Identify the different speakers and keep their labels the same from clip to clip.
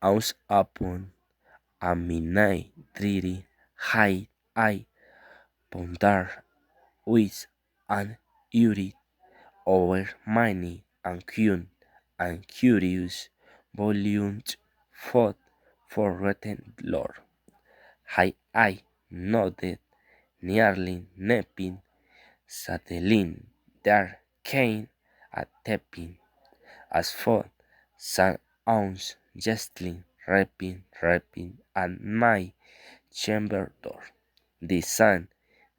Speaker 1: Aus upon a midnight dreary high I ponder with an beauty over many and curious volumes fought forgotten lore. High I nodded, nearly napping, settling there came a tapping, as thought some ounce gently rapping at my chamber door. The sun,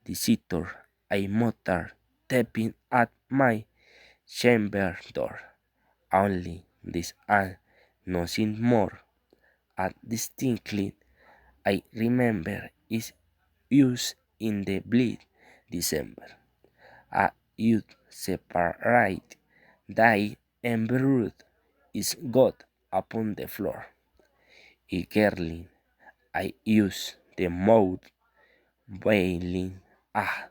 Speaker 1: the sitter, I muttered, tapping at my chamber door. Only this and nothing more. And distinctly I remember is used in the bleak December. A youth separate, thy embrood is got upon the floor. Eagerly I use the mouth, wailing, ah,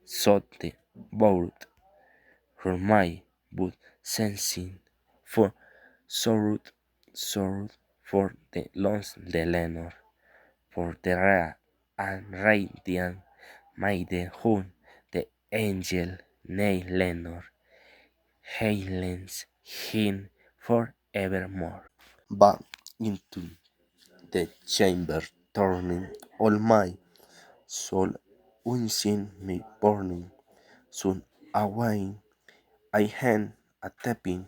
Speaker 1: so the bold, her my but sensing, for sorrow for the lost the Lenor, for the rare and radiant maidenhood, the angel nay Lenor, hailens him for evermore. Back into the chamber turning, all my soul unseen me burning, soon away I hand a tapping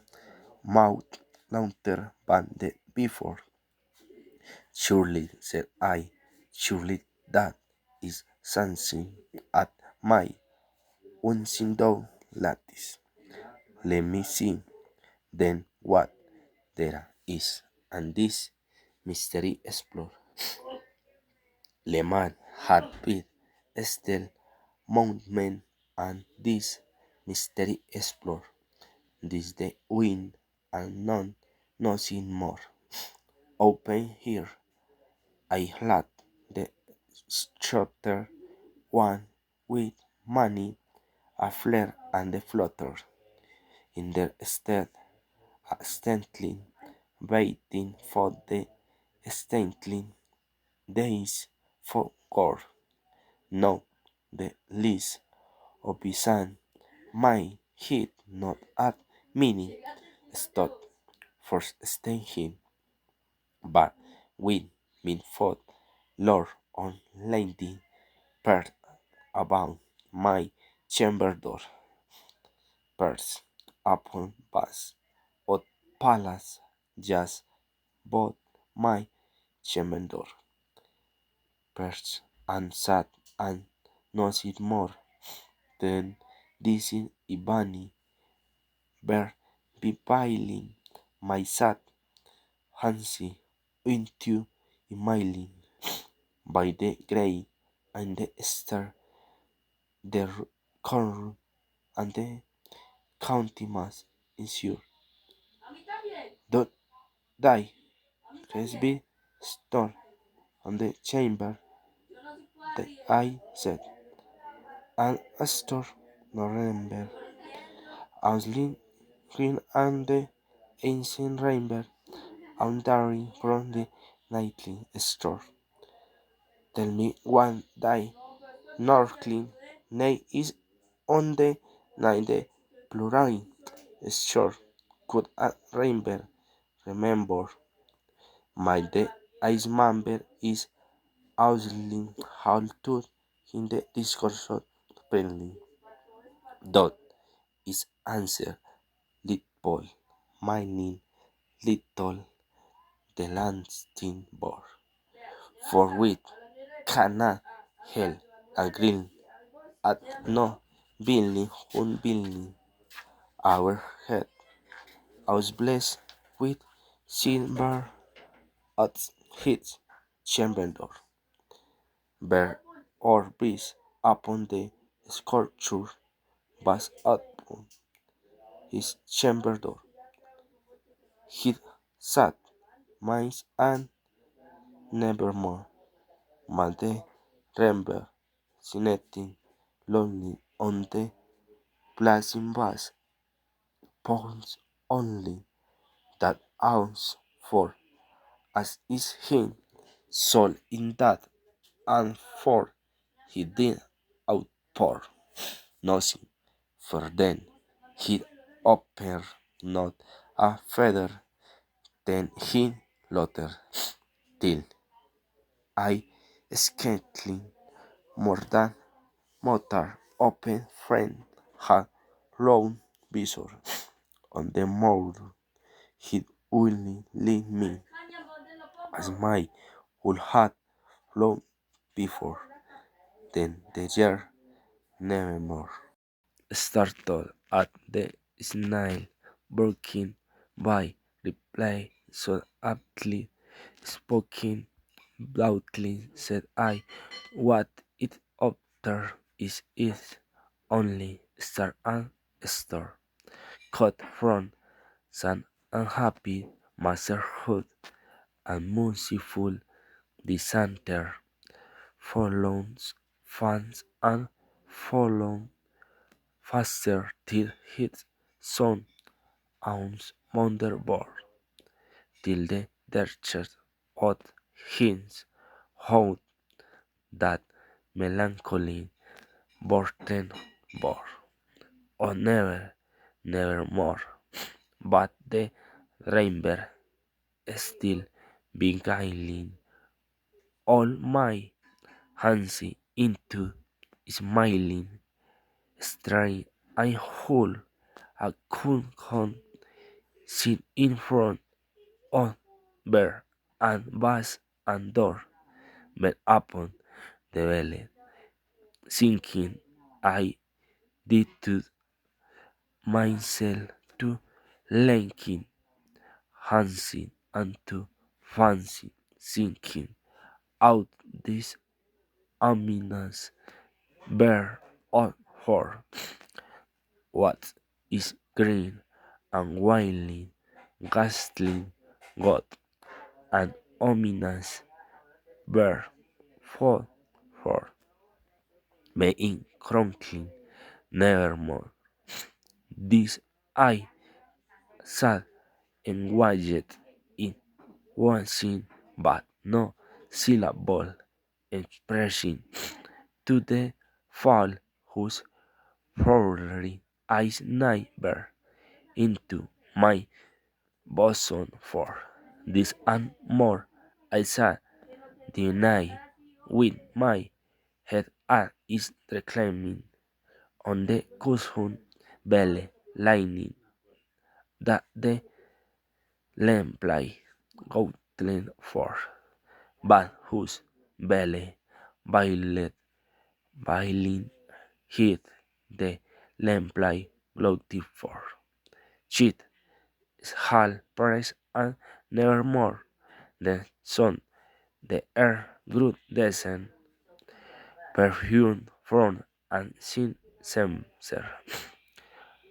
Speaker 1: mouth louder than the before. Surely, said I, surely that is something at my unseen door lattice. Let me see then what there is, and this mystery explore. Le man had been still mountain and this mystery explore. This the wind and none nothing more. Open here, I had the structure one with money, a flare and a flutter. In their stead, a Stantling, waiting for the Stantling days for gore. No, the least of Bisan, my head not at many stot for staying, but with min foot lord on lady paired about my chamber door, purse upon bus, or palace just bought my chamber door, purse and sat and nothing more than this in Ibani were beguiling my sad fancy into emailing by the grey and the star, the corn and the county mass ensure. Don't die, has be store on the chamber that I said, and a store no remember, Ausling green and the ancient rainbow, and daring from the nightly store. Tell me one day, Northling, nay is on the night the plural shore could a rainbow remember my the ice member is Ausling how to in the discourse plainly. Dot is answer little mining little the lasting bore. For with cannot hell a green at no building un building our head. I was blessed with silver at his chamber door. Bear or breeze upon the sculpture was upon his chamber door. He sat, minds and nevermore. Made remember, sitting lonely on the placing was pounds only that ounce for as is him, soul in that, and for he did outpour nothing, for then he opened not a feather, then he lottered, till I scattling more than mortar open friend had round visor on the moor, he only lead me as my whole had flown before, then the year nevermore. Startled at the snail broken by reply so aptly spoken, loudly said I, what it utter is only star and star, cut from some unhappy masterhood and merciful dissenter, forlorn fans and forlorn faster till his son ounce wonderboard, till the derchet odd hints hold that melancholy burden bore. Oh never, never more, but the rainbow still beguiling all my fancy into smiling strange I hold a could sit in front of bear and vast and door, but upon the belly, sinking I did to myself to linking, fancy and to fancy, sinking out this ominous bear on her. What is green and wily, ghastly, God, and ominous bear for for being crunkling nevermore. This I sat and watched in one scene, but no syllable expressing to the fall whose fiery eyes never into my bosom for this and more. I sat the night with my head at is reclining on the cushion belly lining that the lamplight gauntlet for, but whose belly violet violin hid the lamplight gloated for. Cheat is hal press and nevermore the sun, the air grew descent, perfume from and sin censer,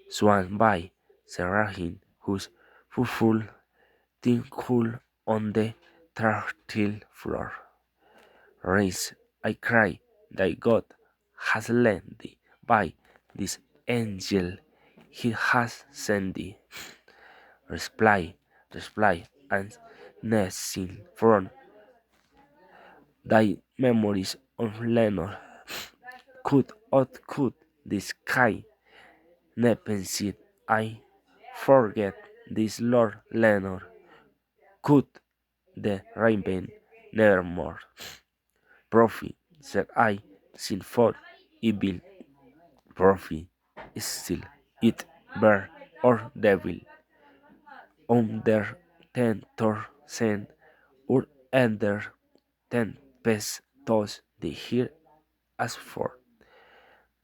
Speaker 1: swan by Serafin, whose full tinkle on the turtle floor. Raise, I cry, thy God has lent thee by this angel he has sent thee. Reply, reply, and nesting from thy memories of Lenore. Could the sky nepensit I forget this Lord Lenore? Could the raven nevermore? Prophet, said I, sin for evil. Prophet is still it bear or devil. On their ten or under tempestos the hear as for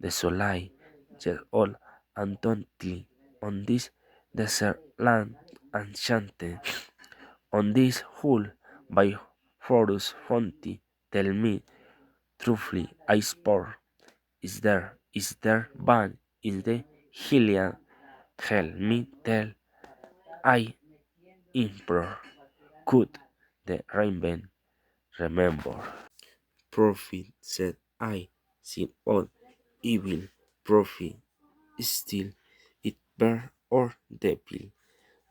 Speaker 1: the soleil yet all undaunted on this desert land enchanted, on this hull by Forus Fonti, tell me truthfully I spore, is there ban in the Hylian, tell me tell I implore, could the raven remember? Prophet, said I, sin all evil prophet, still it bear or devil,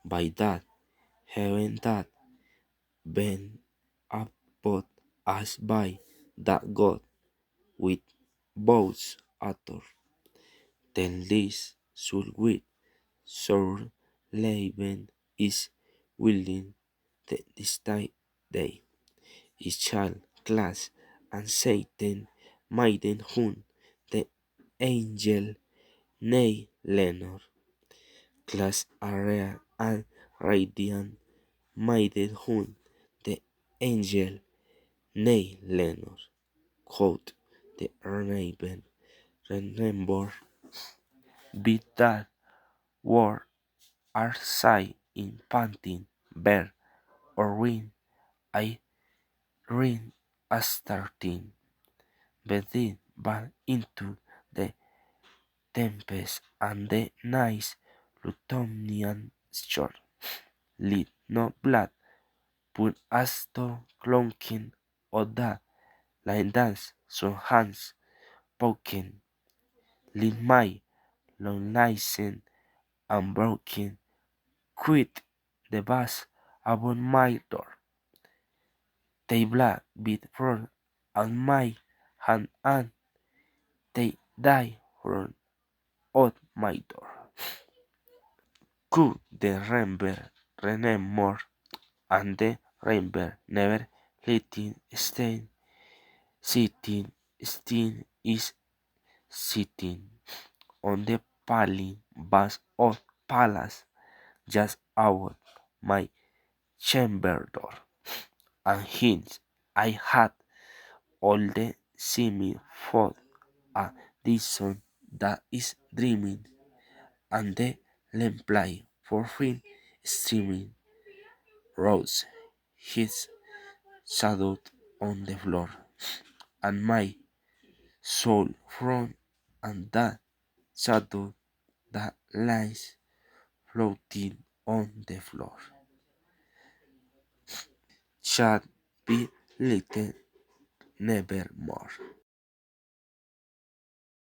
Speaker 1: by that heaven that been upon us by that God with both author. Then this should with soul Leben is willing the distinct day. His child class and Satan maiden hun the angel nay Lenor class area and radiant maiden hun the angel nay Lenor quote the Raven remember be that word are sight in panting bear or wind I ring a starting within but into the tempest and the nice Plutonian shore. Lead no blood, put as to clonking or that, like dance, so hands poking, lead my long licen and broken, quit the bus upon my door. They black beat front and my hand and they die from out my door. Could the remember and the remember never letting stand sitting still is sitting on the paling bus of palace just out my chamber door and hence I had all the seeming thought a son that is dreaming and the lamplight for fin streaming rose his shadow on the floor and my soul from and that shadow that lies floating on the floor shall be little nevermore.